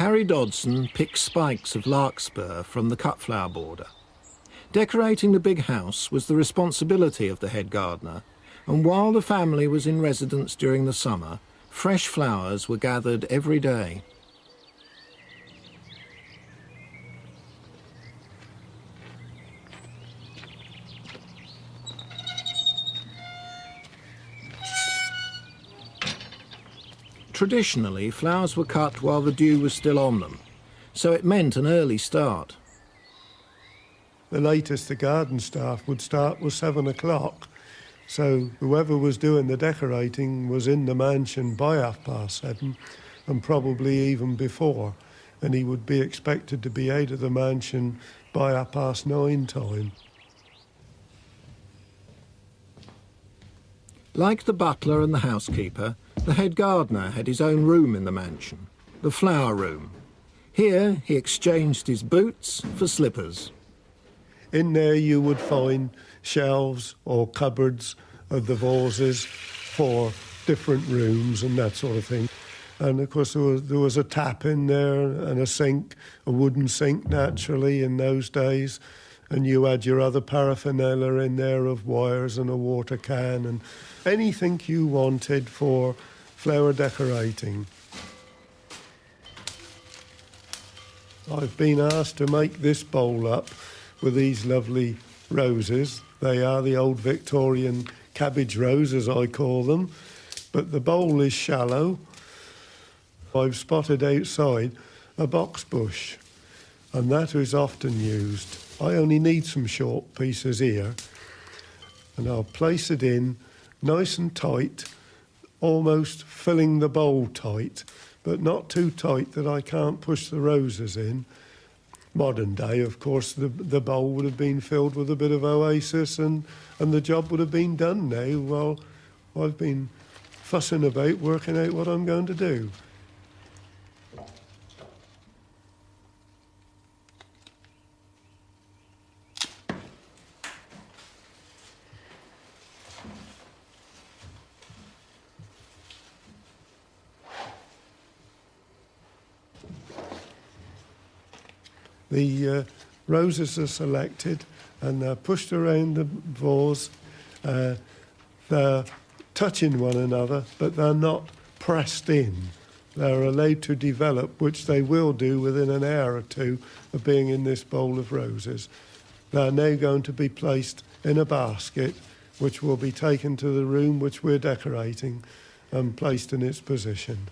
Harry Dodson picked spikes of larkspur from the cut flower border. Decorating the big house was the responsibility of the head gardener, and while the family was in residence during the summer, fresh flowers were gathered every day. Traditionally, flowers were cut while the dew was still on them, so it meant an early start. The latest the garden staff would start was 7 o'clock, so whoever was doing the decorating was in the mansion by 7:30, and probably even before, and he would be expected to be out of the mansion by 9:30 time. Like the butler and the housekeeper, the head gardener had his own room in the mansion, the flower room. Here he exchanged his boots for slippers. In there you would find shelves or cupboards of the vases for different rooms and that sort of thing. And of course there was a tap in there and a sink, a wooden sink naturally in those days. And you had your other paraphernalia in there of wires and a water can and anything you wanted for flower decorating. I've been asked to make this bowl up with these lovely roses. They are the old Victorian cabbage rose, as I call them, but the bowl is shallow. I've spotted outside a box bush, and that is often used. I only need some short pieces here, and I'll place it in nice and tight, almost filling the bowl tight, but not too tight that I can't push the roses in. Modern day, of course, the bowl would have been filled with a bit of oasis and the job would have been done now while I've been fussing about working out what I'm going to do. The roses are selected and they're pushed around the vase. They're touching one another, but they're not pressed in. They're allowed to develop, which they will do within an hour or two of being in this bowl of roses. They're now going to be placed in a basket, which will be taken to the room which we're decorating and placed in its position.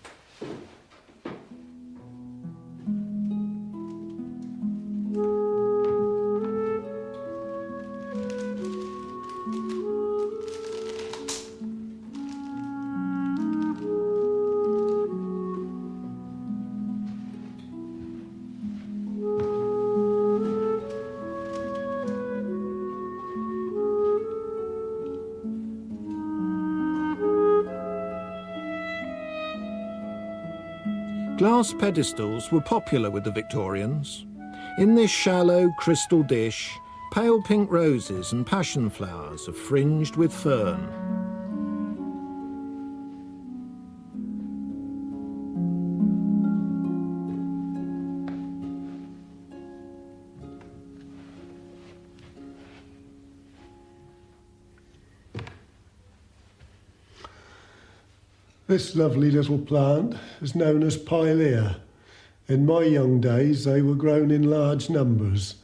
Glass pedestals were popular with the Victorians. In this shallow crystal dish, pale pink roses and passion flowers are fringed with fern. This lovely little plant is known as pilea. In my young days, they were grown in large numbers.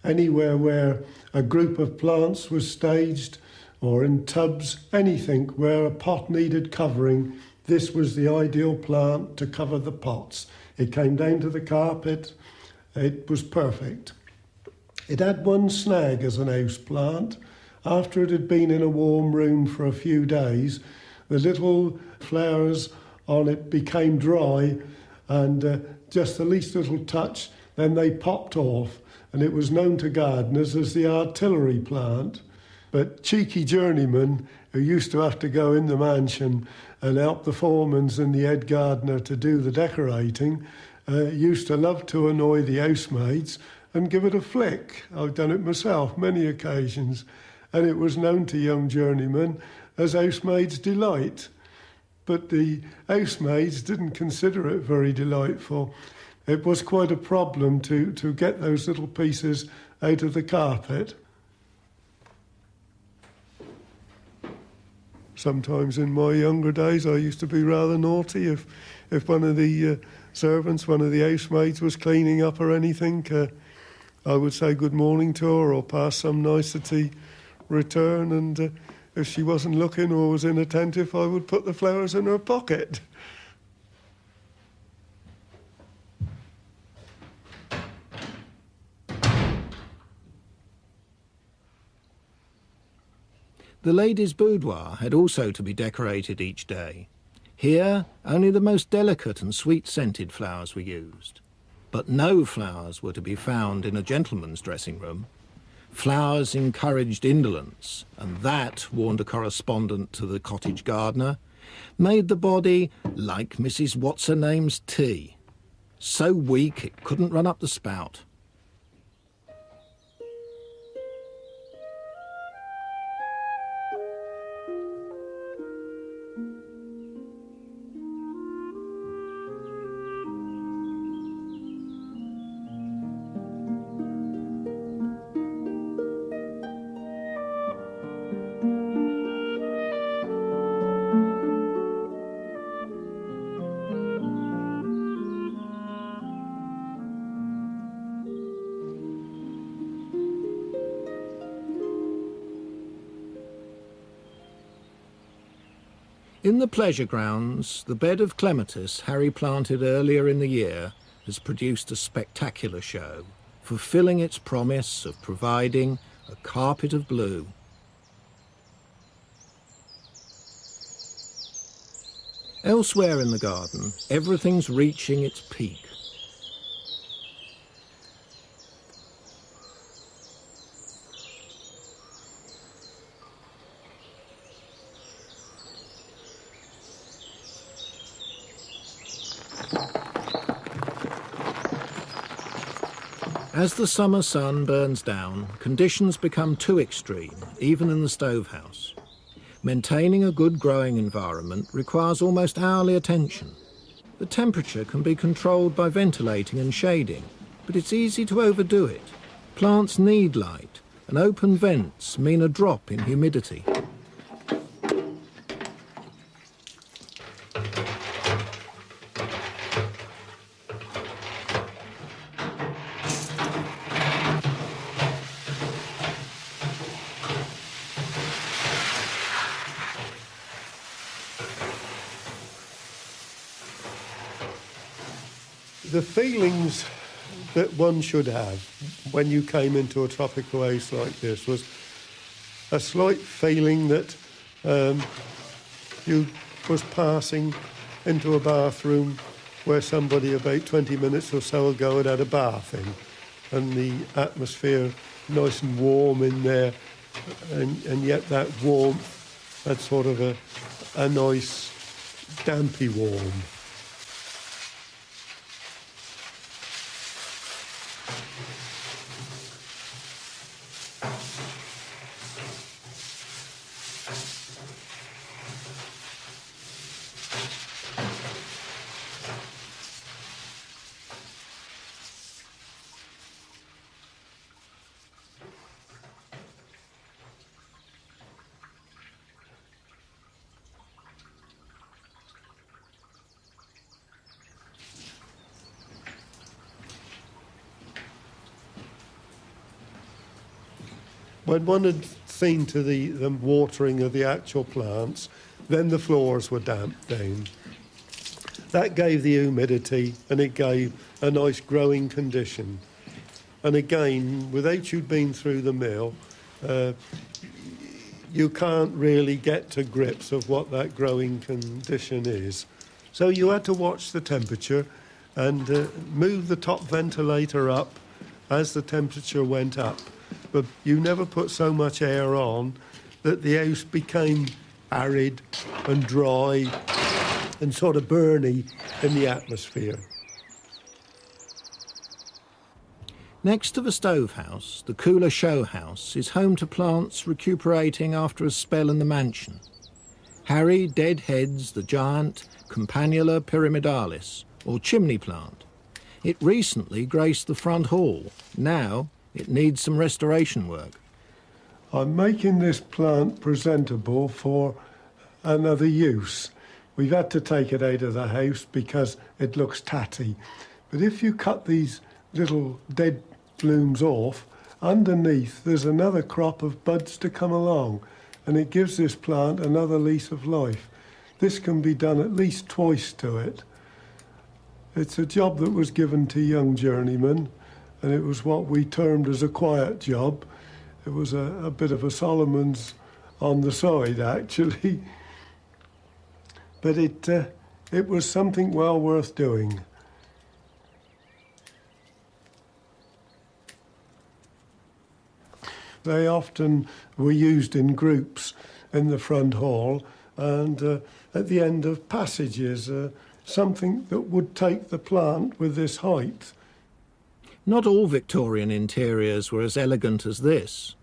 Anywhere where a group of plants was staged or in tubs, anything where a pot needed covering, this was the ideal plant to cover the pots. It came down to the carpet. It was perfect. It had one snag as an house plant. After it had been in a warm room for a few days, the little flowers on it became dry and just the least little touch, then they popped off, and it was known to gardeners as the artillery plant. But cheeky journeymen who used to have to go in the mansion and help the foremans and the head gardener to do the decorating used to love to annoy the housemaids and give it a flick. I've done it myself many occasions, and it was known to young journeymen as housemaids' delight. But the housemaids didn't consider it very delightful It was quite a problem to get those little pieces out of the carpet. Sometimes in my younger days I used to be rather naughty. If one of the servants, one of the housemaids was cleaning up or anything, I would say good morning to her or pass some nicety return, and if she wasn't looking or was inattentive, I would put the flowers in her pocket. The ladies' boudoir had also to be decorated each day. Here, only the most delicate and sweet-scented flowers were used. But no flowers were to be found in a gentleman's dressing room. Flowers encouraged indolence, and that, warned a correspondent to the cottage gardener, made the body like Mrs. What's-her-name's tea. So weak it couldn't run up the spout. In the pleasure grounds, the bed of clematis Harry planted earlier in the year has produced a spectacular show, fulfilling its promise of providing a carpet of blue. Elsewhere in the garden, everything's reaching its peak. As the summer sun burns down, conditions become too extreme, even in the stovehouse. Maintaining a good growing environment requires almost hourly attention. The temperature can be controlled by ventilating and shading, but it's easy to overdo it. Plants need light, and open vents mean a drop in humidity. The feelings that one should have when you came into a tropical house like this was a slight feeling that you was passing into a bathroom where somebody about 20 minutes or so ago had a bath in, and the atmosphere nice and warm in there, and yet that warmth had sort of a nice dampy warm. When one had seen to the watering of the actual plants, then the floors were damped down. That gave the humidity and it gave a nice growing condition. And again, without you'd been through the mill, you can't really get to grips of what that growing condition is. So you had to watch the temperature and move the top ventilator up as the temperature went up. But you never put so much air on that the house became arid and dry and sort of burny in the atmosphere. Next to the stovehouse, the cooler show house is home to plants recuperating after a spell in the mansion. Harry deadheads the giant Campanula pyramidalis, or chimney plant. It recently graced the front hall. Now it needs some restoration work. I'm making this plant presentable for another use. We've had to take it out of the house because it looks tatty. But if you cut these little dead blooms off, underneath there's another crop of buds to come along, and it gives this plant another lease of life. This can be done at least twice to it. It's a job that was given to young journeymen, and it was what we termed as a quiet job. It was a bit of a Solomon's on the side, actually. But it was something well worth doing. They often were used in groups in the front hall and at the end of passages, something that would take the plant with this height. Not all Victorian interiors were as elegant as this.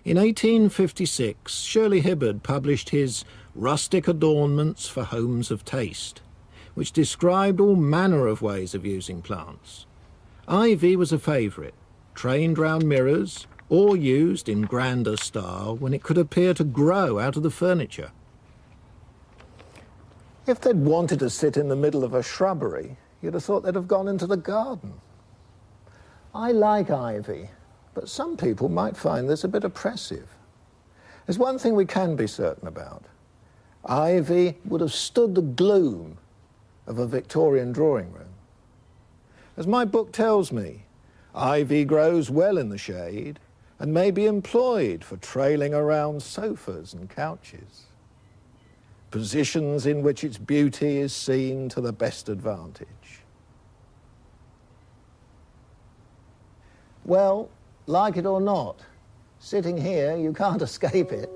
In 1856, Shirley Hibbard published his Rustic Adornments for Homes of Taste, which described all manner of ways of using plants. Ivy was a favourite, trained round mirrors, or used in grander style when it could appear to grow out of the furniture. If they'd wanted to sit in the middle of a shrubbery, you'd have thought they'd have gone into the garden. I like ivy, but some people might find this a bit oppressive. There's one thing we can be certain about. Ivy would have stood the gloom of a Victorian drawing room. As my book tells me, ivy grows well in the shade and may be employed for trailing around sofas and couches, positions in which its beauty is seen to the best advantage. Well, like it or not, sitting here, you can't escape it.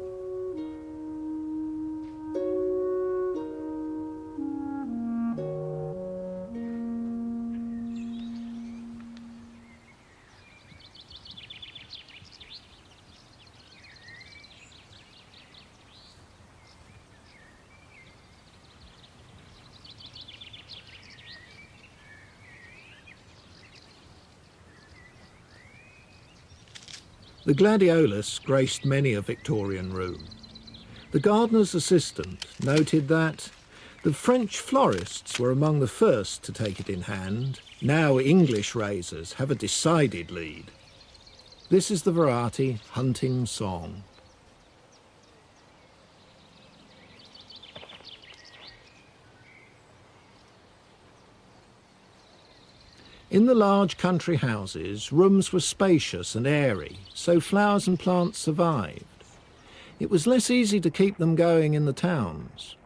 The gladiolus graced many a Victorian room. The gardener's assistant noted that the French florists were among the first to take it in hand. Now English razors have a decided lead. This is the variety Hunting Song. In the large country houses, rooms were spacious and airy, so flowers and plants survived. It was less easy to keep them going in the towns.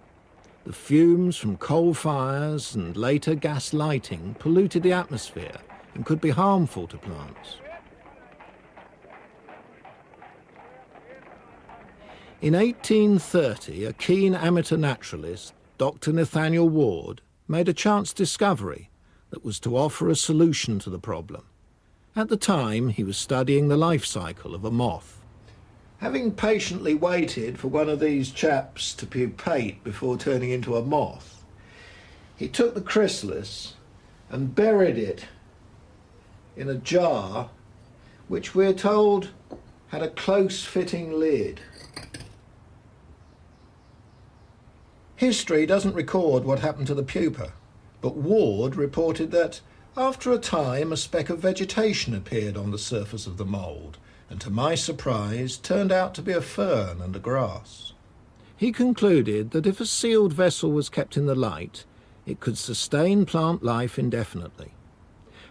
The fumes from coal fires and later gas lighting polluted the atmosphere and could be harmful to plants. In 1830, a keen amateur naturalist, Dr. Nathaniel Ward, made a chance discovery that was to offer a solution to the problem. At the time, he was studying the life cycle of a moth. Having patiently waited for one of these chaps to pupate before turning into a moth, he took the chrysalis and buried it in a jar which we're told had a close-fitting lid. History doesn't record what happened to the pupa, but Ward reported that after a time a speck of vegetation appeared on the surface of the mould, and to my surprise turned out to be a fern and a grass. He concluded that if a sealed vessel was kept in the light, it could sustain plant life indefinitely.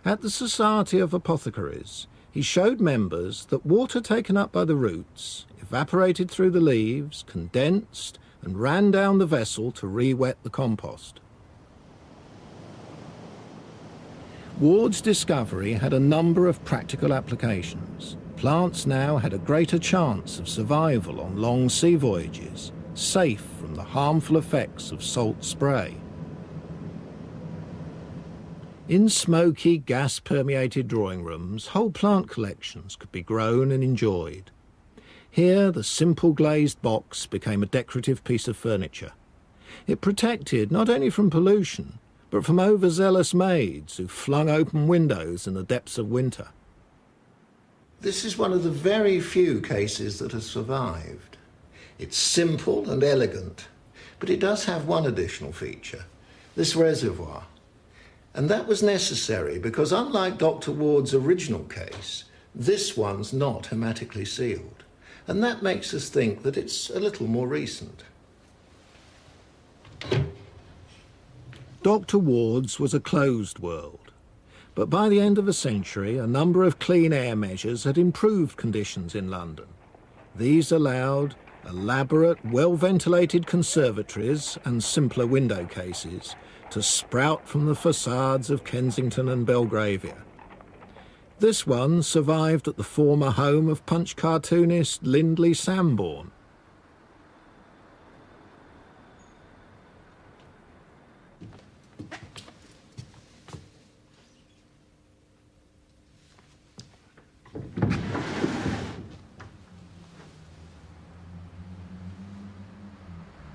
At the Society of Apothecaries, he showed members that water taken up by the roots evaporated through the leaves, condensed, and ran down the vessel to re-wet the compost. Ward's discovery had a number of practical applications. Plants now had a greater chance of survival on long sea voyages, safe from the harmful effects of salt spray. In smoky, gas-permeated drawing rooms, whole plant collections could be grown and enjoyed. Here, the simple glazed box became a decorative piece of furniture. It protected not only from pollution, but from overzealous maids who flung open windows in the depths of winter. This is one of the very few cases that has survived. It's simple and elegant, but it does have one additional feature, this reservoir. And that was necessary because unlike Dr. Ward's original case, this one's not hermetically sealed. And that makes us think that it's a little more recent. Dr. Ward's was a closed world, but by the end of the century, a number of clean air measures had improved conditions in London. These allowed elaborate, well-ventilated conservatories and simpler window cases to sprout from the facades of Kensington and Belgravia. This one survived at the former home of Punch cartoonist Lindley Sambourne.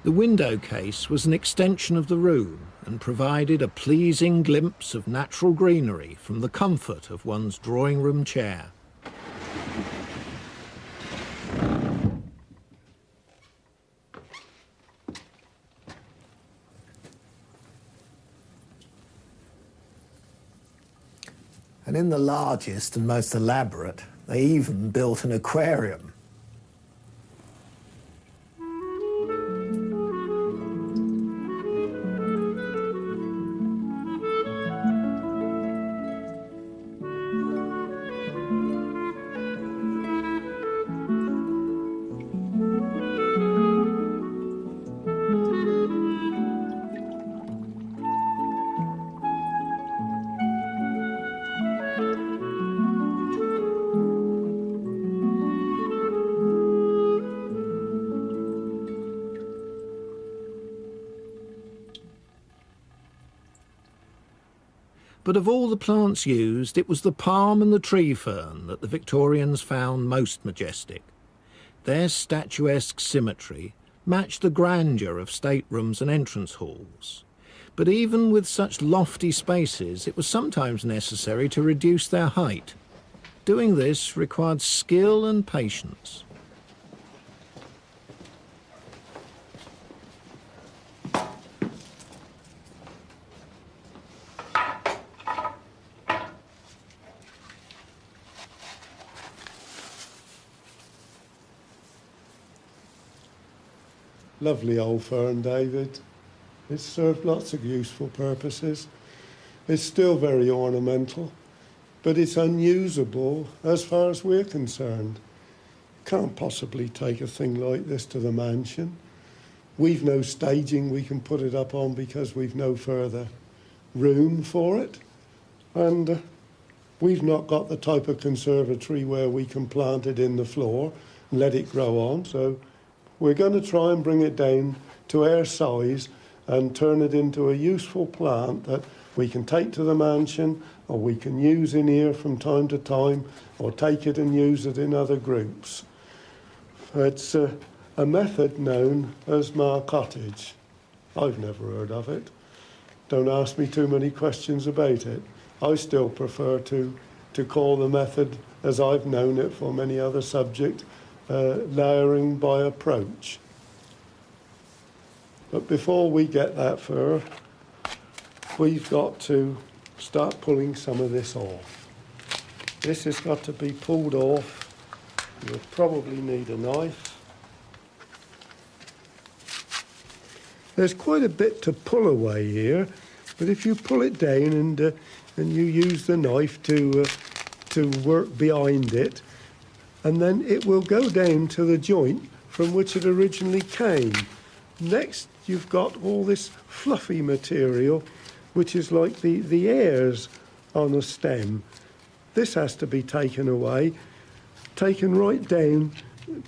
The window case was an extension of the room and provided a pleasing glimpse of natural greenery from the comfort of one's drawing room chair. And in the largest and most elaborate, they even built an aquarium. But of all the plants used, it was the palm and the tree fern that the Victorians found most majestic. Their statuesque symmetry matched the grandeur of staterooms and entrance halls. But even with such lofty spaces, it was sometimes necessary to reduce their height. Doing this required skill and patience. Lovely old fern, David. It's served lots of useful purposes. It's still very ornamental, but it's unusable as far as we're concerned. Can't possibly take a thing like this to the mansion. We've no staging we can put it up on because we've no further room for it. And we've not got the type of conservatory where we can plant it in the floor and let it grow on. So we're going to try and bring it down to our size and turn it into a useful plant that we can take to the mansion, or we can use in here from time to time, or take it and use it in other groups. It's a method known as Cottage. I've never heard of it. Don't ask me too many questions about it. I still prefer to call the method, as I've known it for many other subjects, layering by approach. But before we get that far, we've got to start pulling some of this off. This has got to be pulled off. You'll probably need a knife. There's quite a bit to pull away here, but if you pull it down and you use the knife to work behind it, and then it will go down to the joint from which it originally came. Next, you've got all this fluffy material, which is like the hairs on a stem. This has to be taken away, taken right down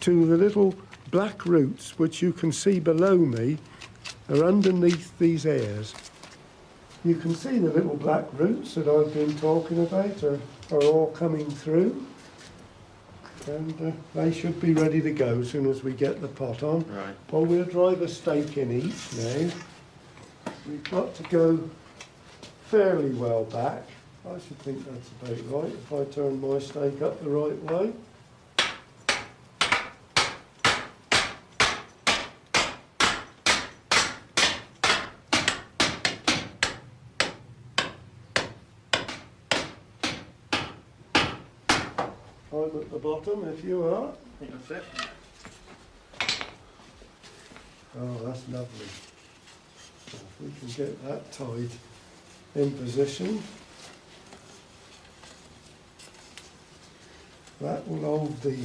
to the little black roots, which you can see below me, are underneath these hairs. You can see the little black roots that I've been talking about are all coming through. And they should be ready to go as soon as we get the pot on. Right. Well, we'll drive a stake in each now. We've got to go fairly well back. I should think that's about right if I turn my stake up the right way. I'm at the bottom if you are. I think that's it. Oh, that's lovely. If we can get that tied in position, that will hold the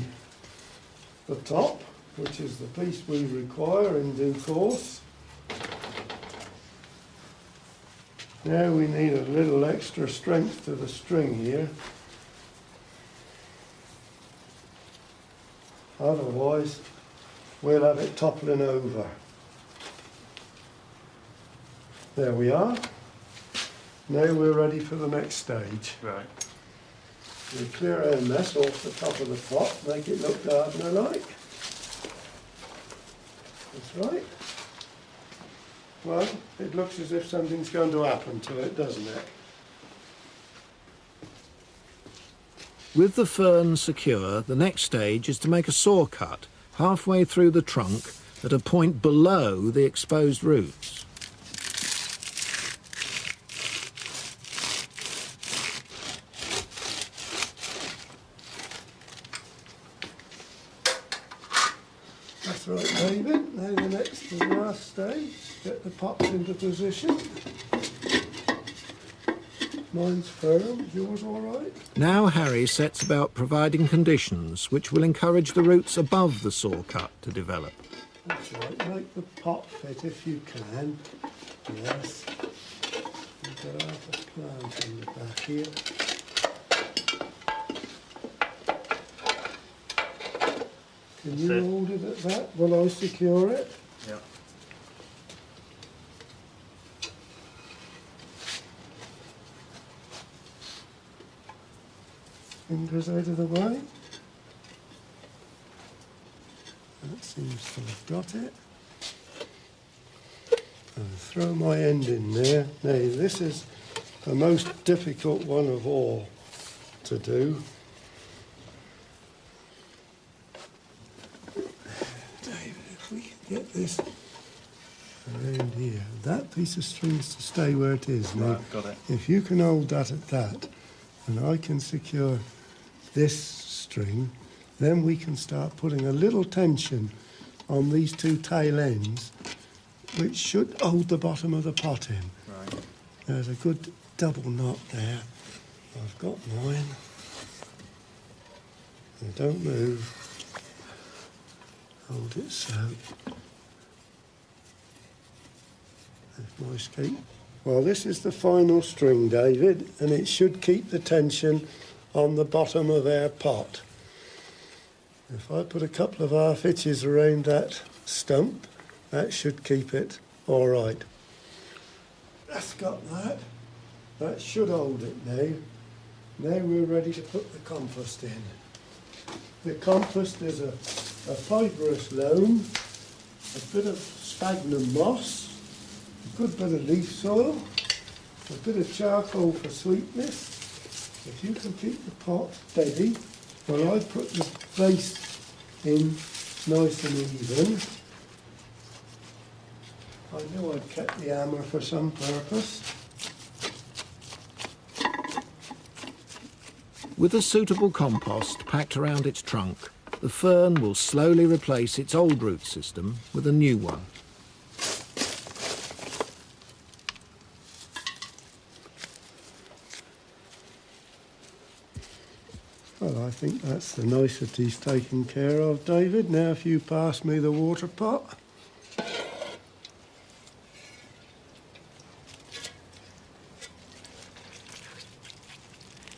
top, which is the piece we require in due course. Now we need a little extra strength to the string here. Otherwise, we'll have it toppling over. There we are. Now we're ready for the next stage. Right. We clear our mess off the top of the pot, make it look gardener-like. That's right. Well, it looks as if something's going to happen to it, doesn't it? With the fern secure, the next stage is to make a saw cut halfway through the trunk at a point below the exposed roots. That's right, David. Now the next and last stage, get the pots into position. Mine's firm, yours all right? Now Harry sets about providing conditions which will encourage the roots above the saw cut to develop. That's right, make the pot fit if you can. Yes. We've got half a plant in the back here. Can you hold it at that while I secure it? Yeah. Fingers out of the way. That seems to have got it. I'll throw my end in there. Now this is the most difficult one of all to do. David, if we can get this around here. That piece of string is to stay where it is. Now, Right, got it. if you can hold that at that, and I can secure this string, then we can start putting a little tension on these two tail ends, which should hold the bottom of the pot in. Right. There's a good double knot there. I've got mine. Now don't move. Hold it so. There's my escape. Well, this is the final string, David, and it should keep the tension on the bottom of our pot. If I put a couple of half hitches around that stump, that should keep it all right. That's got that. That should hold it now. Now we're ready to put the compost in. The compost is a fibrous loam, a bit of sphagnum moss, a good bit of leaf soil, a bit of charcoal for sweetness. If you can keep the pot steady while I put the base in nice and even. I knew I'd kept the hammer for some purpose. With a suitable compost packed around its trunk, the fern will slowly replace its old root system with a new one. Well, I think that's the niceties taken care of, David. Now if you pass me the water pot.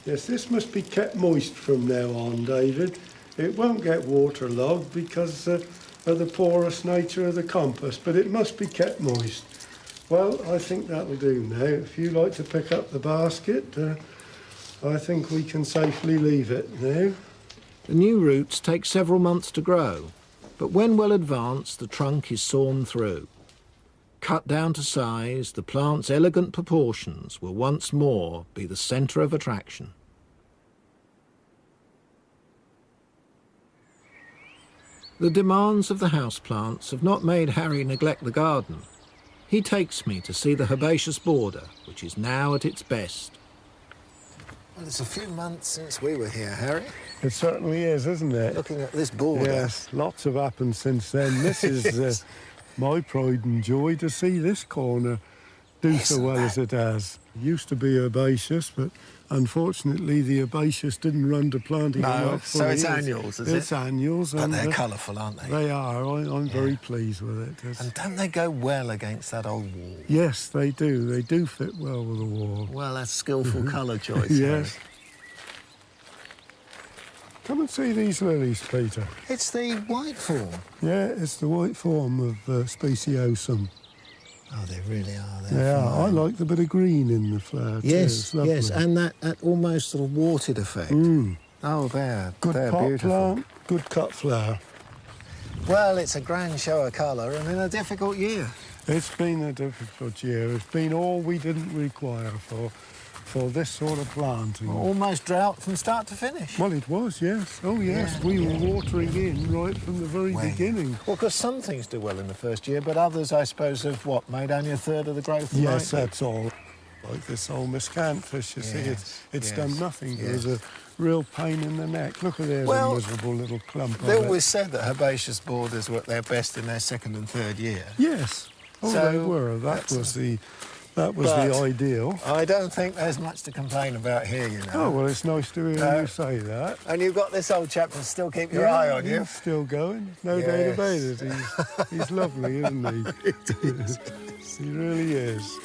Yes, this must be kept moist from now on, David. It won't get waterlogged because of the porous nature of the compost, but it must be kept moist. Well, I think that'll do now. If you like to pick up the basket, I think we can safely leave it now. The new roots take several months to grow, but when well advanced, the trunk is sawn through. Cut down to size, the plant's elegant proportions will once more be the centre of attraction. The demands of the houseplants have not made Harry neglect the garden. He takes me to see the herbaceous border, which is now at its best. Well, it's a few months since we were here, Harry. It certainly is, isn't it? Looking at this border. Yes, lots have happened since then. This is my pride and joy to see this corner do so well as it has. It used to be herbaceous, but unfortunately the herbaceous didn't run to planting. No, so it's annuals, is it? It's annuals. But they're colourful, aren't they? They are. I'm very pleased with it. And don't they go well against that old wall? Yes, they do. They do fit well with the wall. Well, that's skillful colour choice. Yes. Come and see these lilies, Peter. It's the white form. Yeah, it's the white form of speciosum. Oh, they really are. Yeah, I like the bit of green in the flower too. Yes, It's lovely. yes, and that almost sort of warted effect. Oh, they're Good pot beautiful. plant, good cut flower. Well, it's a grand show of colour and in a difficult year. It's been a difficult year. It's been all we didn't require for this sort of planting. Almost drought from start to finish. Well, it was, yes. Oh, yes. Yeah, We were watering in right from the very beginning. Well, because some things do well in the first year, but others, I suppose, have, made only a third of the growth? Yes, that's all. Like this old miscanthus, you see, it's done nothing. Yes. There's a real pain in the neck. Look at there's a miserable little clump They of always it. said that herbaceous borders were at their best in their second and third year. Yes. Oh, So they were. That was the ideal. I don't think there's much to complain about here, you know. Oh, well, it's nice to hear you say that. And you've got this old chap to still keep your eye on you. He's still going. No doubt about it. He's lovely, isn't he? He really is.